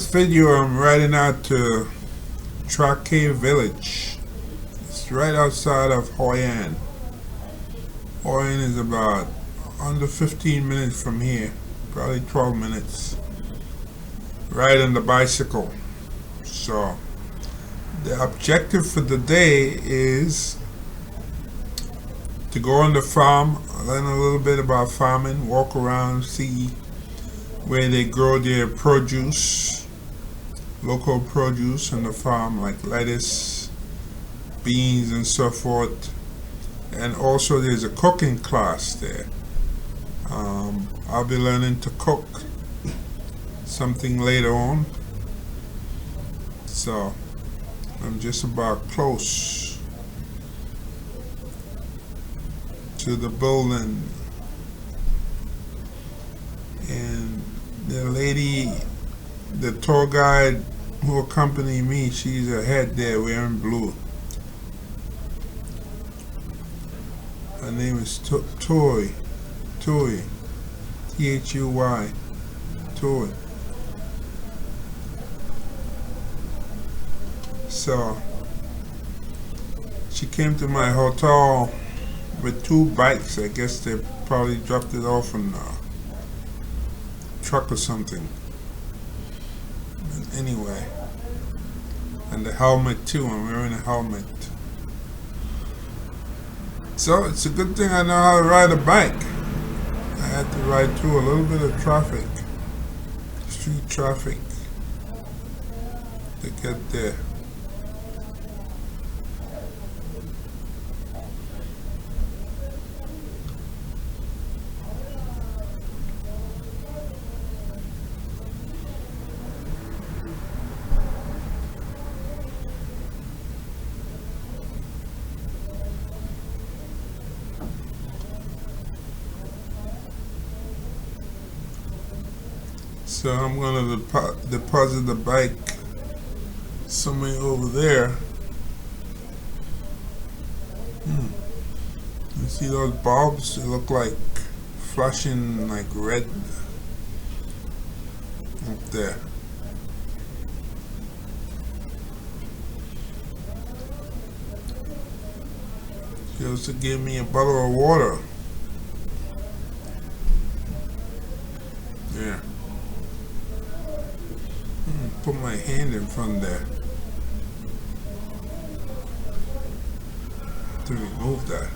this video, I'm riding out to Traquair Village. It's right outside of Hoi An. Hoi An is about under 15 minutes from here, probably 12 minutes. Riding the bicycle. So, the objective for the day is to go on the farm, learn a little bit about farming, walk around, see where they grow their produce, local produce on the farm like lettuce, beans and so forth. And also there's a cooking class there. I'll be learning to cook something later on. So I'm just about close to the building, and the lady, the tour guide who accompanied me, she's ahead there wearing blue. Her name is Thuy, T-H-U-Y, Thuy. So she came to my hotel with 2 bikes. I guess they probably dropped it off in a truck or something. And anyway, and the helmet too. I'm wearing a helmet. So it's a good thing I know how to ride a bike. I had to ride through a little bit of traffic, street traffic, to get there. So I'm going to deposit the bike somewhere over there. You see those bulbs? They look like flashing like red up there. She also gave me a bottle of water. Yeah. Put my hand in front there to remove that.